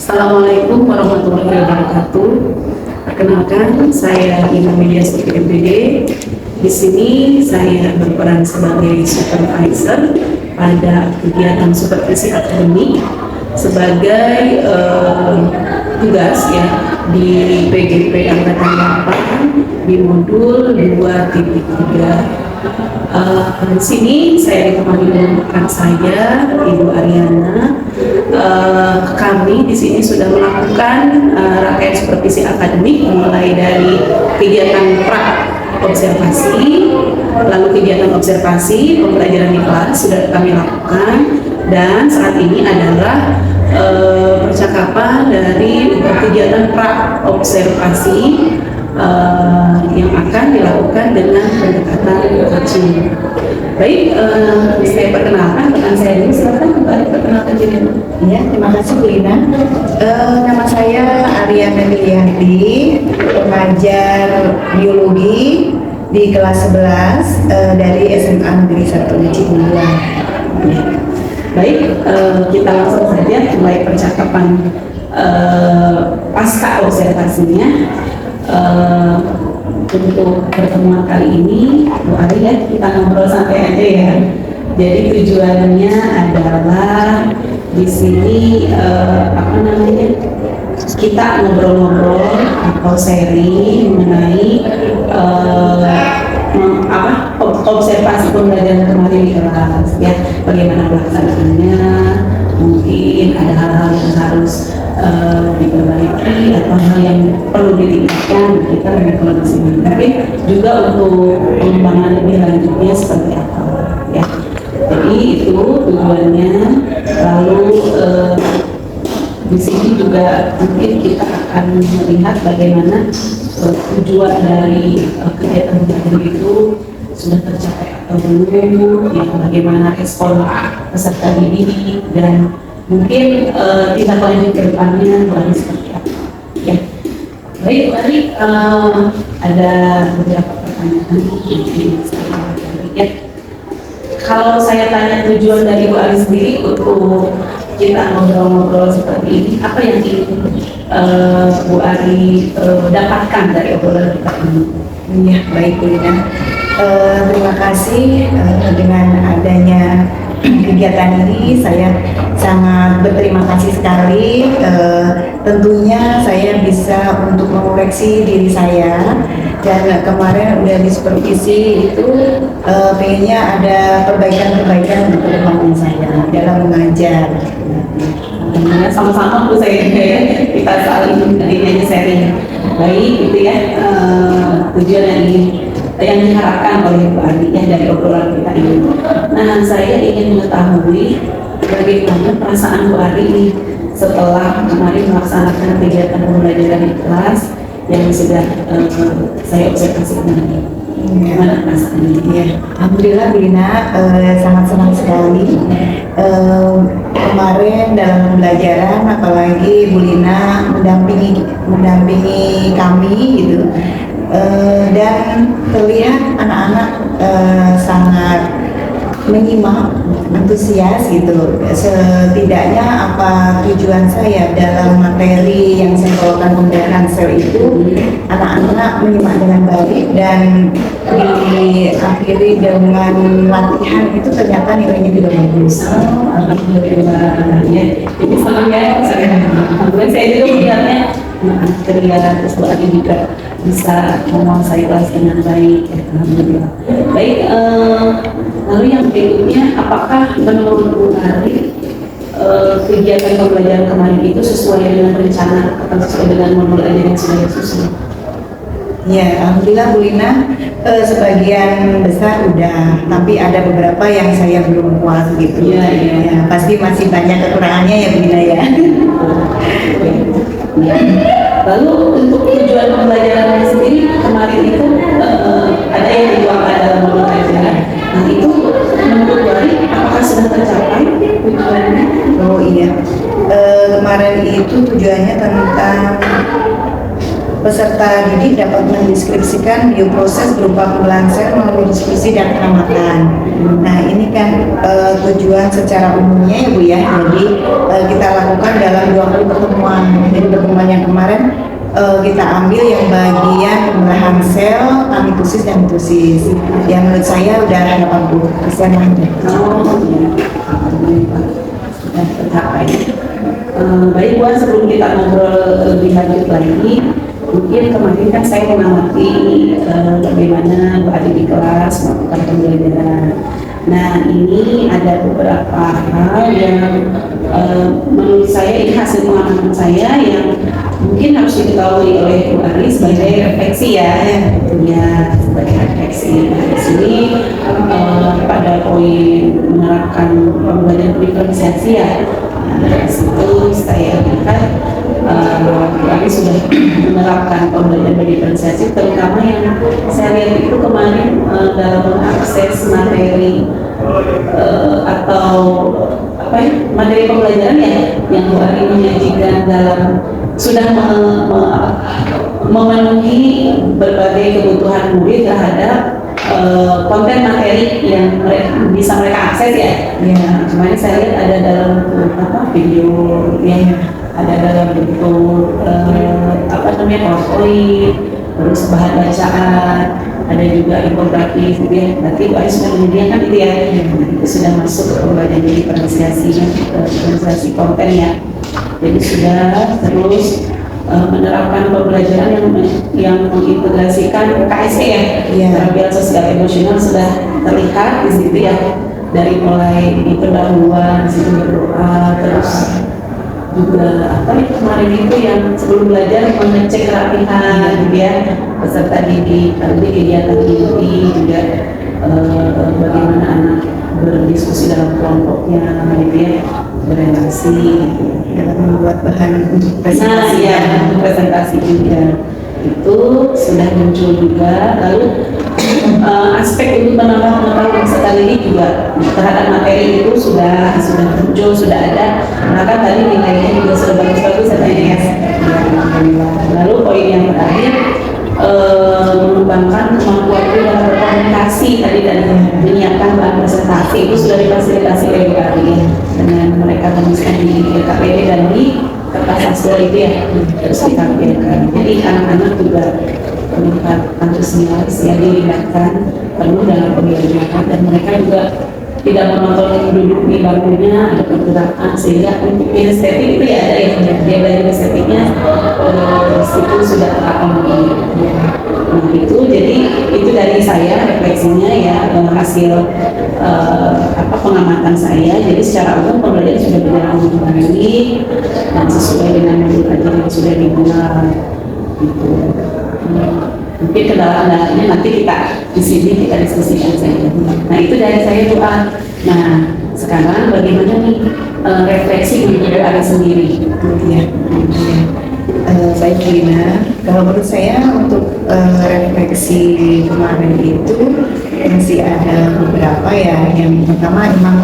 Assalamualaikum warahmatullahi wabarakatuh. Perkenalkan, saya Ina Media Stuti MPD. Di sini saya berperan sebagai supervisor pada kegiatan supervisi akademik sebagai tugas ya di PGP Angkatan 8 di modul 2.3. Di sini saya ditemani dengan rekan saya, Ibu Ariana. Kami di sini sudah melakukan rangkaian supervisi akademik mulai dari kegiatan pra observasi, lalu kegiatan observasi, pembelajaran di kelas sudah kami lakukan, dan saat ini adalah percakapan dari kegiatan pra observasi yang akan dilakukan dengan pendekatan coaching. Baik, saya perkenalkan rekan saya dulu. Silakan kembali perkenalkan diri. Ya, terima kasih Bu Ina. Nama saya Ariana Milianti, pengajar biologi di kelas 11 dari SMA Negeri 1 Cibubur. Baik, kita langsung saja mulai percakapan pasca observasinya. Untuk pertemuan kali ini, Bu Ari ya, kita ngobrol santai aja ya. Jadi tujuannya adalah di sini kita ngobrol-ngobrol atau sharing mengenai observasi pembelajaran kemarin di kelas ya, bagaimana pelaksanaannya, mungkin ada hal-hal yang harus diperbaiki atau hal yang perlu ditingkatkan, kita ngobrol di sini. Tapi juga untuk pengembangan lebih lanjutnya seperti apa ya. Jadi itu tujuannya. Lalu di sini juga mungkin kita akan melihat bagaimana tujuan dari kegiatan itu sudah tercapai atau belum, ya, bagaimana respon peserta didik, dan mungkin tindak lanjut ke depannya seperti apa. Ya. Baik, tadi ada beberapa pertanyaan ya. Kalau saya tanya tujuan dari Bu Ari sendiri untuk kita ngobrol-ngobrol seperti ini, apa yang ingin Bu Ari dapatkan dari obrolan kita ini? Ya, baik Bu Ina. Terima kasih dengan adanya kegiatan ini, saya sangat berterima kasih sekali. Tentunya saya bisa untuk mengoreksi diri saya, dan kemarin udah disupervisi itu pengennya ada perbaikan-perbaikan untuk kedepannya saya dalam mengajar. Sama-sama Bu, saya ya, kita saling ini sharing. Baik, itu ya tujuan yang diharapkan oleh Bu Ari ya dari obrolan kita ini. Nah, saya ingin mengetahui bagaimana perasaan Bu Ari ini setelah kemarin melaksanakan kegiatan pembelajaran di kelas yang sudah saya observasi kemarin. Gimana perasaannya? Ya, alhamdulillah Bu Ina, sangat senang sekali. Kemarin dalam pembelajaran, apalagi Bu Lina mendampingi kami gitu, dan terlihat anak-anak sangat menyimak, antusias gitu. Setidaknya apa tujuan saya dalam materi yang saya bawakan pembelajaran sel itu, anak-anak menyimak dengan baik dan diakhiri dengan latihan itu ternyata nilainya juga bagus. Alhamdulillah ya. Ini senang ya, alhamdulillah saya juga melihatnya terlihat terus Bu Ari juga bisa menguasai kelas dengan baik. Alhamdulillah. Baik, lalu yang berikutnya, apakah menurut Bu Ari kegiatan pembelajaran kemarin itu sesuai dengan rencana atau sesuai dengan modul ajaran yang sudah disusun? Ya, alhamdulillah Bu Lina, sebagian besar udah, tapi ada beberapa yang saya belum puas gitu. Ya. Pasti masih banyak kekurangannya ya Bu Lina ya. Lalu untuk tujuan pembelajarannya sendiri kemarin itu ada yang dituangkan dalam modul ajaran. Nah, itu menurut Bu Ari apakah sudah tercapai tujuannya? Oh iya, kemarin itu tujuannya tentang peserta didik dapat mendeskripsikan bioproses berupa pengolahan sel melalui diskusi dan pengamatan. Nah ini kan tujuan secara umumnya ya Bu ya. Jadi kita lakukan dalam 20 pertemuan. Jadi pertemuan yang kemarin kita ambil yang bagian pengolahan sel, amitosis dan mitosis. Yang menurut saya udah 80% lah. Dan tercapai. Baik Bu, sebelum kita ngobrol lebih lanjut lagi, mungkin kemarin kan saya mengamati bagaimana Bu Adi di kelas melakukan pembelajaran. Nah ini ada beberapa hal yang menurut saya ini hasil pengalaman saya yang mungkin harus diketahui oleh Bu Ari sebagai refleksi ya, sebagai refleksi. Nah, di sini pada poin menerapkan pembelajaran diferensiasi ya. Nah, dari situ saya lihat Bu Ari sudah menerapkan pembelajaran diferensiasi, terutama yang saya lihat itu kemarin dalam mengakses materi atau apa ya, materi pembelajaran ya yang Bu Ari menyajikan dalam sudah memenuhi berbagai kebutuhan murid terhadap konten materi yang bisa mereka akses ya. Ya, kemarin saya lihat ada dalam video yang ada dalam bentuk PowerPoint, terus bahan bacaan, ada juga infografis gitu ya. Nanti Bu Ari sudah menyediakan itu ya. Itu sudah masuk ke pembelajaran diferensiasi konten ya. Jadi sudah terus menerapkan pembelajaran yang mengintegrasikan KSE ya, keterampilan sosial emosional sudah terlihat di situ ya, dari mulai pendahuluan, di situ berdoa, terus juga apa nih kemarin itu yang sebelum belajar mengecek kerapihan gitu ya, peserta didik, nanti kegiatan inti juga bagaimana anak berdiskusi dalam kelompoknya gitu ya, berrelasi gitu. Dalam membuat bahan untuk presentasi. Nah, ya, untuk presentasi juga itu sudah muncul juga. Lalu aspek untuk menambah pengetahuan peserta didik juga terhadap materi itu sudah muncul, sudah ada. Maka tadi nilainya juga sudah bagus-bagus katanya ya. Lalu poin yang terakhir mengembangkan kemampuan itu dalam berkomunikasi tadi dan menyiapkan bahan presentasi itu sudah difasilitasi oleh Bu Ari ya, dengan mereka menuliskan di KPD dan di kertas hasil itu ya, terus ditampilkan. Jadi anak-anak juga terlihat antusias ya, dilibatkan penuh dalam pembelajaran dan mereka juga tidak menonton duduk di bangkunya, ada pergerakan sehingga untuk kinestetik itu ya ada yang dia belajar estetiknya itu sudah terakomodir. Nah itu jadi itu dari saya refleksinya ya, hasil pengamatan saya. Jadi secara umum pembelajaran sudah berjalan dengan baik dan sesuai dengan modul ajar yang sudah dibuat gitu. Mungkin kendala-kendalanya nanti kita di sini kita diskusikan saja. Nah itu dari saya doa. Nah sekarang bagaimana nih refleksi untuk Ari sendiri? Ya. Baik Lina, kalau menurut saya untuk refleksi kemarin itu masih ada beberapa ya. Yang pertama memang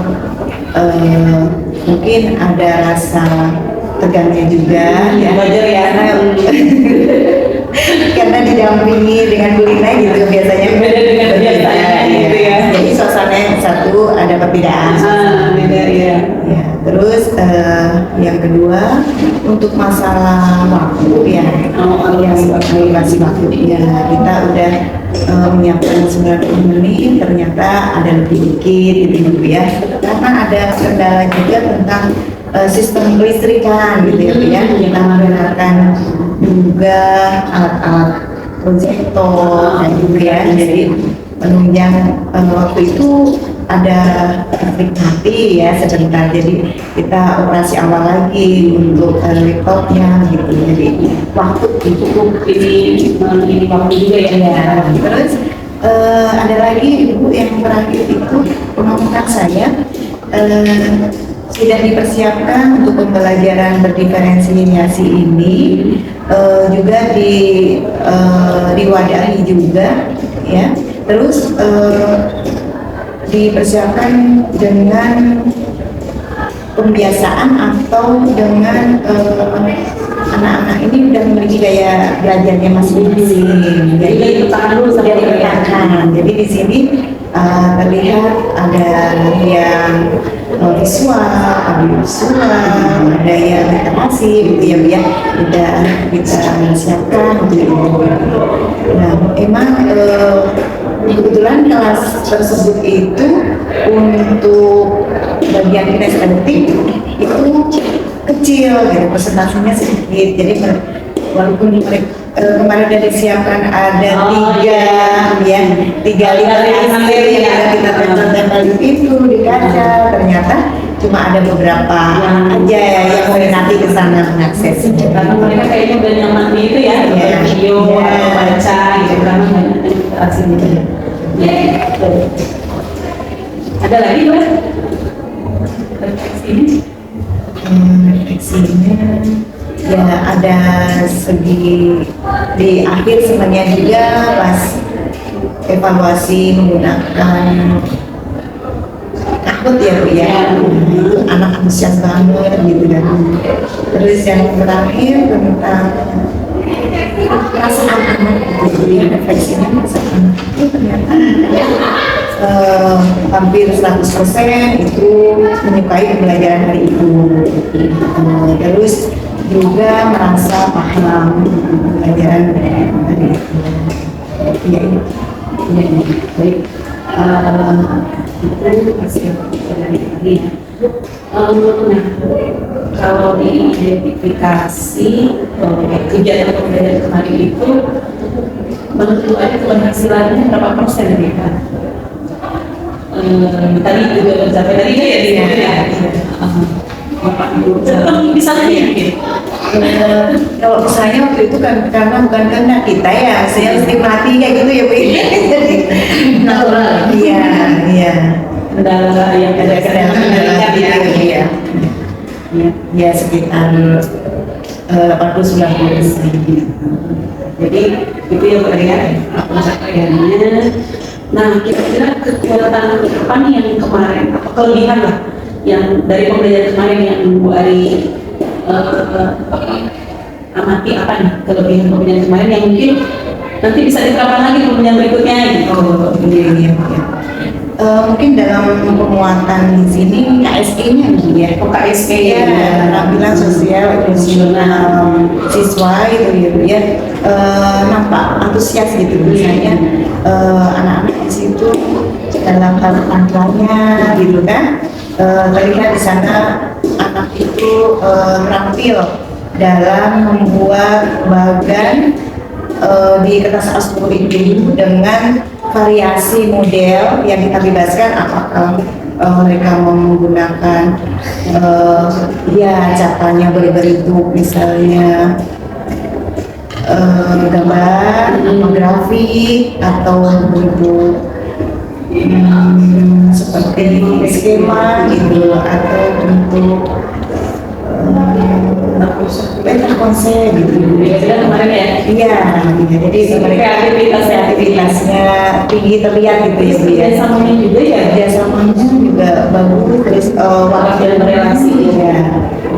mungkin ada rasa tegangnya juga ya, wajar ya, karena didampingi dengan Bu Lina gitu biasanya beda dengan biasanya gitu ya. Jadi suasananya satu ada perbedaan. Beda ya. Ya, terus yang kedua untuk masalah waktu ya, yang alokasi waktunya kita udah menyiapkan 90 menit, ternyata ada lebih dikit gitu ya, karena ada kendala juga tentang sistem kelistrikan gitu ya, kita menggunakan juga alat-alat proyektor dan juga ya, jadi penunjang waktu itu ada listrik mati ya sebentar, jadi kita operasi awal lagi untuk laptopnya gitu, jadi waktu cukup ini waktu juga ya. Terus ada lagi Ibu yang terakhir itu pengamukan saya sudah dipersiapkan untuk pembelajaran berdiferensiasi ini juga diwadahi juga ya. Terus dipersiapkan dengan pembiasaan atau dengan anak-anak ini udah memiliki gaya belajarnya masing-masing. Jadi dari pertahanan dulu sampai dari pertahanan. Jadi di sini terlihat ada yang visual, audiovisual, ada yang literasi gitu ya Bu ya. Udah kita siapkan untuk itu. Nah, emang kebetulan kelas tersebut itu untuk bagian kinestetik itu kecil gitu, presentasinya sedikit. Jadi walaupun kemarin sudah disiapkan ada tiga literasi yang kita tempel di pintu di kaca, ternyata cuma ada beberapa aja yang minati ke sana mengakses. Karena mereka kayaknya udah nyaman di itu ya, video, baca gitu, karena banyak interaksi gitu. Ya, ada lagi Bu? Refleksinya ya ada segi di akhir sebenarnya juga pas evaluasi menggunakan takut ya Bu ya, anak antusias banget gitu kan. Terus yang terakhir tentang perasaan anak gitu, jadi refleksinya perasaan anak itu ternyata hampir 100% itu menyukai pembelajaran hari itu. Terus juga merasa paham pembelajaran hari itu. Ya, baik. Itu hasil dari tadi. Nah, kalau diidentifikasi kegiatan pembelajaran kemarin itu, menurut Bu ada keberhasilannya berapa persen nih Pak? Tadi juga mencapai tadi ya di Bapak Ibu bisa yakin. kalau misalnya waktu itu kan karena bukan kehendak kita ya, saya mesti mati kayak gitu ya Bu. Jadi Natural. Iya. Kendala yang ada Iya. Ya sekitar 80-90%. Jadi itu yang berlihat pencapaiannya. Nah, kira-kira kekuatan apa nih yang kemarin, apa kelebihan lah yang dari pembelajaran kemarin yang Bu Ari amati, apa nih kelebihan pembelajaran kemarin yang mungkin nanti bisa diterapkan lagi pembelajaran berikutnya gitu. Iya. Mungkin dalam penguatan di sini KSE-nya gitu ya. KSE ya, penampilan sosial emosional siswa itu ya, nampak antusias gitu misalnya anak-anak di situ dalam hal penampilannya gitu kan, terlihat di sana anak itu terampil dalam membuat bagan di kertas A10 itu dengan variasi model yang kita bebaskan, apakah mereka menggunakan catanya berbentuk misalnya gambar, grafik atau bentuk seperti skema gitu, atau bentuk peta konsep gitu. Ya, kemarin ya. Iya, jadi kreativitasnya tinggi terlihat gitu ya Bu ya. Kerjasamanya juga ya. Kerjasamanya juga bagus, terus waktu dalam berrelasi ya.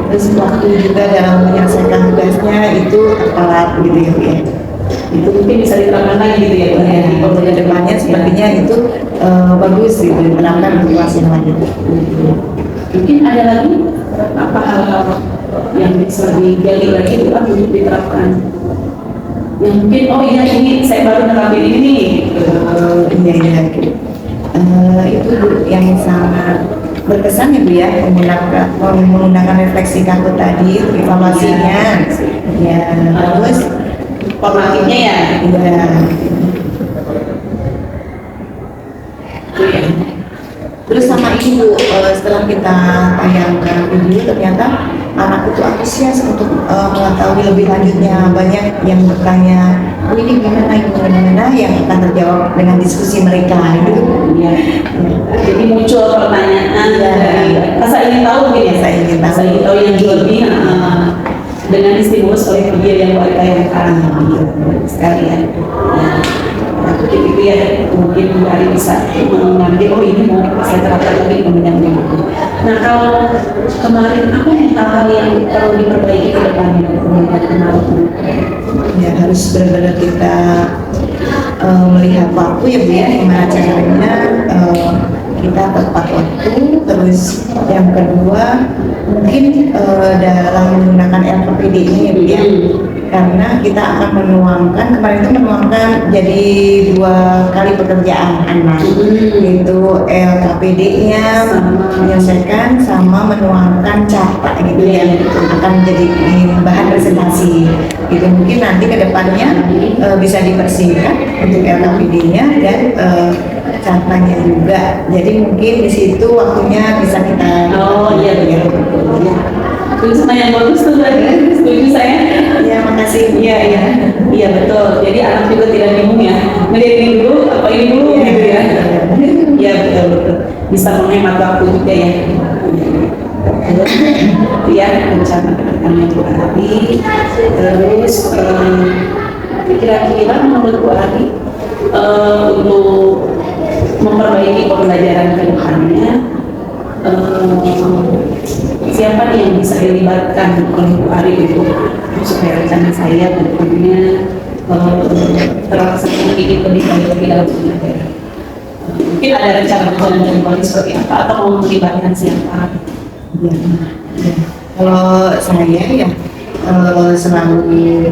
Terus waktu juga dalam menyelesaikan tugasnya itu tepat gitu ya Bu ya. Itu mungkin bisa diterapkan lagi gitu ya Bu ya. Di pembelajaran depannya sepertinya itu bagus gitu, diterapkan untuk kelas yang lanjut. Mungkin ada lagi apa hal-hal yang bisa digali lagi itu untuk diterapkan, yang mungkin oh iya ini saya baru nerapin ini nih. Iya. Itu yang sangat berkesan ya Bu ya, menggunakan refleksi kartu tadi untuk evaluasinya. Ya, terus Formatifnya ya. Iya. Terus sama ini Bu, setelah kita tayangkan video ternyata anak itu antusias untuk mengetahui lebih lanjutnya. Banyak yang bertanya, oh ini gimana yang akan terjawab dengan diskusi mereka gitu. Ya. Jadi muncul pertanyaan dari rasa ingin tahu gitu ya. Rasa ingin tahu yang lebih dengan distimulus oleh video yang mereka yang sekalian. Ya. gitu ya, mungkin Bu Ari bisa mengambil, oh ini mau saya terapkan lagi kemudian gitu. Nah kalau kemarin apa nih hal-hal yang perlu diperbaiki ke depannya dari kemarin? Ya harus benar-benar kita melihat waktu ya Bu ya, gimana caranya kita tepat waktu. Terus yang kedua mungkin dalam menggunakan LKPD ini ya Bu ya, karena kita akan menuangkan, kemarin itu menuangkan jadi 2 kali pekerjaan anak, yaitu LKPD-nya menyelesaikan sama menuangkan capek gitu ya, akan jadi bahan presentasi gitu. Mungkin nanti ke depannya bisa dipersingkat untuk LKPD-nya dan capeknya juga, jadi mungkin di situ waktunya bisa kita Iya. Itu sama yang bagus tuh tadi, setuju saya. ya. Makasih. Iya betul. Jadi anak juga tidak bingung ya, ngeliat ini dulu apa ini dulu gitu ya. Iya betul. Bisa menghemat waktu juga ya. Ya rencana kedepannya Bu Ari. Terus kira-kira menurut Bu Ari untuk memperbaiki pembelajaran ke depannya, siapa nih yang bisa dilibatkan oleh Bu Ari untuk supaya rencana saya ke depannya terlaksana lebih baik lagi dalam pembelajaran? Mungkin ada rencana seperti apa atau mau melibatkan siapa? Kalau saya ya selalu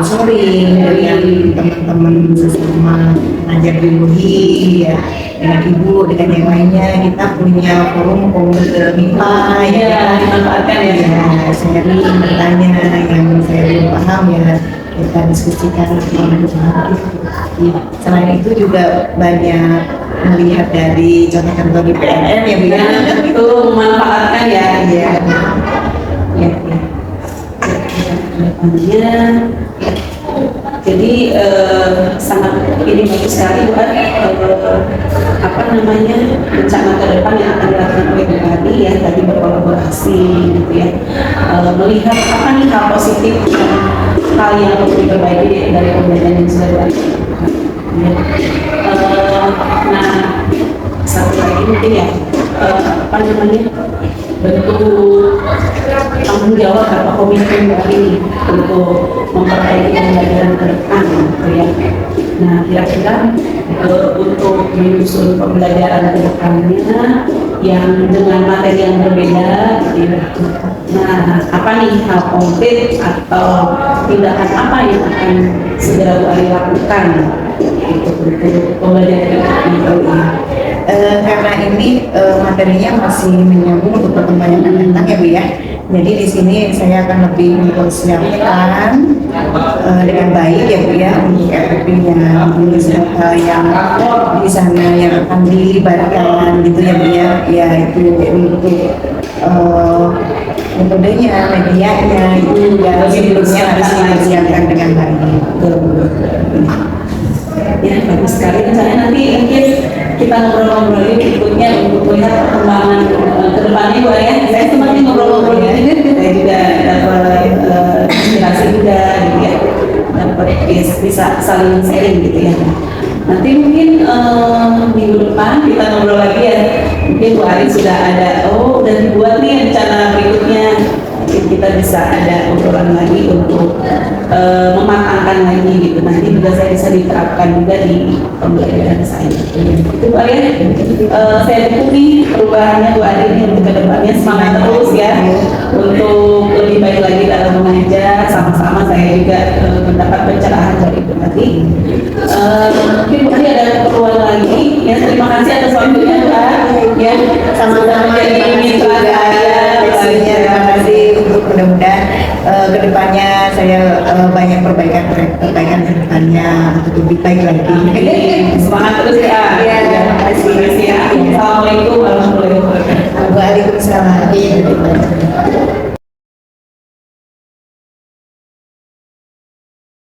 sering dengan teman-teman sesama pengajar biologi ya, dengan ibu, dengan yang lainnya kita punya forum MIPA ya, dimanfaatkan ya. Sharing, bertanya yang saya belum paham ya kita diskusikan bersama. Selain itu juga banyak melihat dari contoh-contoh di PNM ya Bu ya, itu memanfaatkan ya. Depannya, jadi sangat ini bagus sekali buat apa namanya rencana ke depan yang akan dilakukan oleh Bu Ari ya, tadi berkolaborasi gitu ya, melihat apa nih hal positif hal yang perlu diperbaiki dari pembelajaran yang sudah dilakukan ya. Nah satu lagi mungkin ya apa namanya bentuk tanggung jawab atau komitmen Bu Ari ini untuk memperbaiki pembelajaran ke depan gitu ya. Nah kira-kira untuk menyusun pembelajaran ke depannya yang dengan materi yang berbeda gitu ya. Nah apa nih hal konkret atau tindakan apa yang akan segera Bu Ari lakukan gitu untuk pembelajaran ke depan? Karena ini materinya masih menyambung untuk pertemuan yang akan datang ya Bu ya. Jadi di sini saya akan lebih mempersiapkan dengan baik ya Bu ya untuk FFP-nya, siapa yang di sana yang akan dilibatkan gitu ya Bu ya. Ya itu untuk metodenya, medianya itu juga sebelumnya harus dipersiapkan dengan baik. Ya bagus sekali, rencananya nanti mungkin kita ngobrol-ngobrol berikutnya untuk melihat perkembangan ke depannya Bu Ari ya. Saya semakin ngobrol-ngobrol ini saya juga dapat inspirasi juga gitu ya, dapat bisa saling sharing gitu ya. Nanti mungkin minggu depan kita ngobrol lagi ya, mungkin Bu Ari sudah ada, udah dibuat nih rencana berikutnya, mungkin kita bisa ada obrolan lagi untuk mematangkan lagi gitu. Nanti juga saya bisa diterapkan juga di pembelajaran saya. Itu Bu Ari, saya dukung nih perubahannya Bu Ari ini untuk kedepannya, semangat terus ya untuk lebih baik lagi dalam mengajar. Sama-sama saya juga mendapat pencerahan dari Bu Ari. Mungkin Bu Ari ada keperluan lagi ya. Terima kasih atas waktunya Bu Ari ya, sama-sama jadi mitra saya. Terima kasih untuk mudah-mudahan kedepannya saya banyak perbaikan ke depannya untuk lebih baik lagi. Semangat terus ya. Terima kasih. Assalamualaikum warahmatullahi wabarakatuh. Waalaikumsalam.